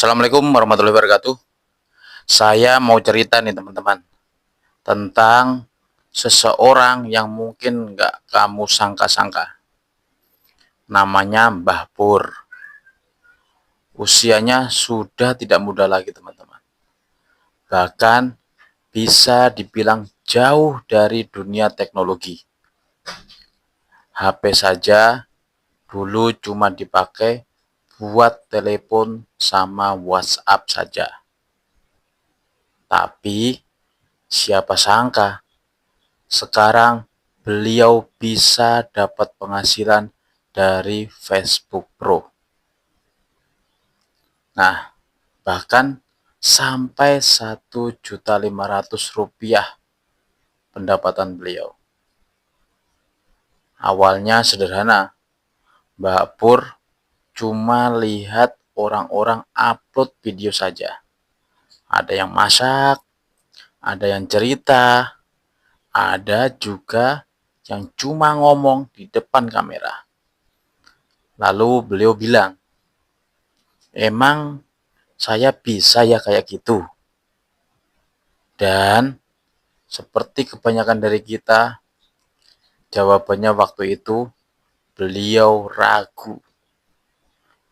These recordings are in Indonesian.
Assalamualaikum warahmatullahi wabarakatuh. Saya mau cerita nih teman-teman tentang seseorang yang mungkin nggak kamu sangka-sangka. Namanya Mbah Pur. Usianya sudah tidak muda lagi teman-teman. Bahkan bisa dibilang jauh dari dunia teknologi. HP saja dulu cuma dipakai buat telepon sama WhatsApp saja. Tapi siapa sangka sekarang beliau bisa dapat penghasilan dari Facebook Pro. Nah, bahkan sampai 1.500.000 rupiah pendapatan beliau. Awalnya sederhana, Mbak Pur cuma lihat orang-orang upload video saja. Ada yang masak, ada yang cerita, ada juga yang cuma ngomong di depan kamera. Lalu beliau bilang, emang saya bisa ya kayak gitu? Dan seperti kebanyakan dari kita, jawabannya waktu itu beliau ragu.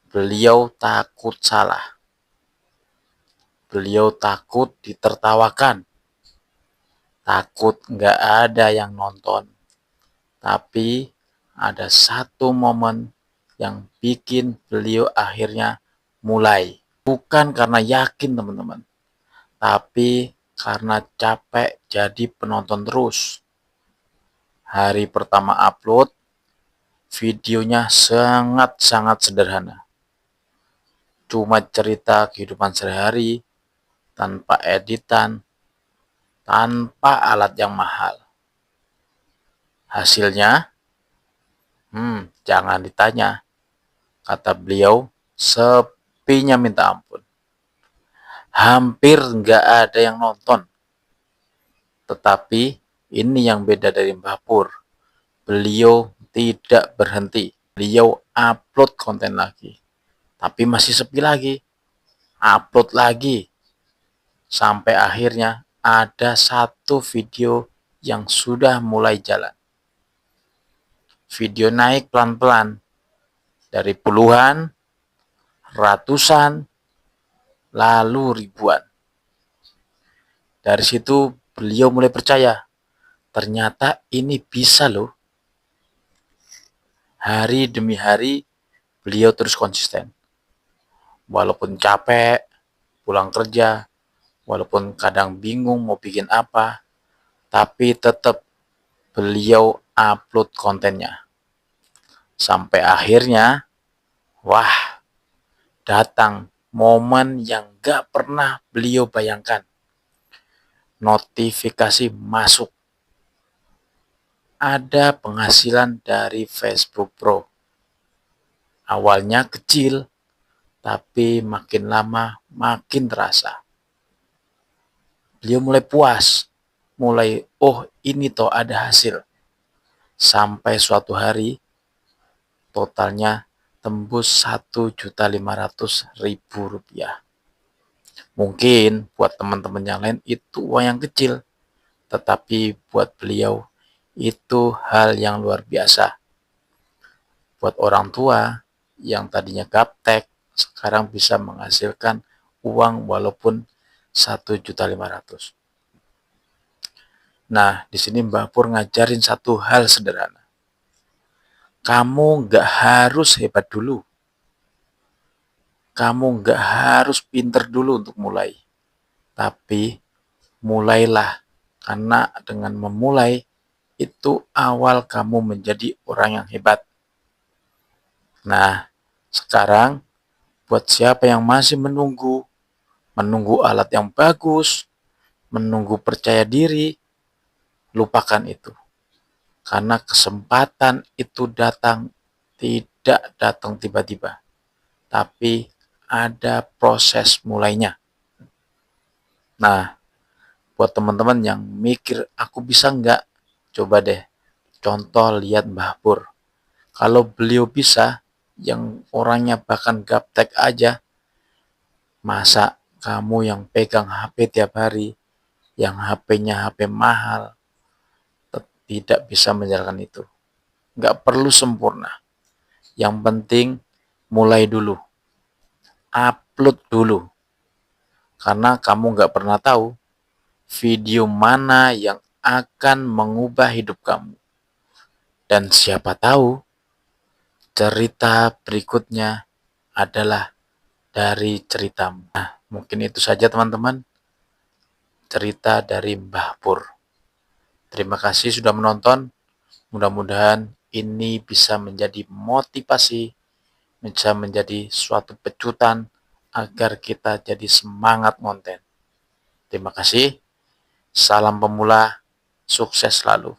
Beliau takut salah. Beliau takut ditertawakan. Takut nggak ada yang nonton. Tapi ada satu momen yang bikin beliau akhirnya mulai. Bukan karena yakin teman-teman, tapi karena capek jadi penonton terus. Hari pertama upload, videonya sangat-sangat sederhana. Cuma cerita kehidupan sehari-hari, tanpa editan, tanpa alat yang mahal. Hasilnya, jangan ditanya. Kata beliau, sepinya minta ampun. Hampir nggak ada yang nonton. Tetapi ini yang beda dari Mbah Pur. Beliau tidak berhenti. Beliau upload konten lagi. Tapi masih sepi lagi. Upload lagi. Sampai akhirnya ada satu video yang sudah mulai jalan. Video naik pelan-pelan. Dari puluhan, ratusan, lalu ribuan. Dari situ beliau mulai percaya. Ternyata ini bisa loh. Hari demi hari beliau terus konsisten. Walaupun capek, pulang kerja, walaupun kadang bingung mau bikin apa, tapi tetap beliau upload kontennya. Sampai akhirnya, wah, datang momen yang gak pernah beliau bayangkan. Notifikasi masuk. Ada penghasilan dari Facebook Pro. Awalnya kecil, tapi makin lama makin terasa. Beliau mulai puas, mulai ini toh ada hasil. Sampai suatu hari totalnya tembus 1.500.000 rupiah. Mungkin buat teman-teman yang lain itu uang yang kecil, tetapi buat beliau itu hal yang luar biasa. Buat orang tua yang tadinya gaptek, sekarang bisa menghasilkan uang walaupun 1.500.000. Nah, di sini Mbak Pur ngajarin satu hal sederhana. Kamu nggak harus hebat dulu. Kamu nggak harus pinter dulu untuk mulai. Tapi mulailah. Karena dengan memulai, itu awal kamu menjadi orang yang hebat. Nah, sekarang buat siapa yang masih menunggu alat yang bagus, menunggu percaya diri, lupakan itu. Karena kesempatan itu tidak datang tiba-tiba. Tapi ada proses mulainya. Nah, buat teman-teman yang mikir, aku bisa nggak? Coba deh, contoh lihat Mbah Pur. Kalau beliau bisa, yang orangnya bahkan gaptek aja, Masa kamu yang pegang HP tiap hari, yang HP-nya HP mahal, tidak bisa menjalankan itu. Nggak perlu sempurna. Yang penting mulai dulu, upload dulu. Karena kamu nggak pernah tahu video mana yang akan mengubah hidup kamu. Dan siapa tahu cerita berikutnya adalah dari ceritamu. Nah, mungkin itu saja teman-teman, cerita dari Mbah Pur. Terima kasih sudah menonton. Mudah-mudahan ini bisa menjadi motivasi, bisa menjadi suatu pecutan agar kita jadi semangat konten. Terima kasih. Salam pemula, sukses selalu.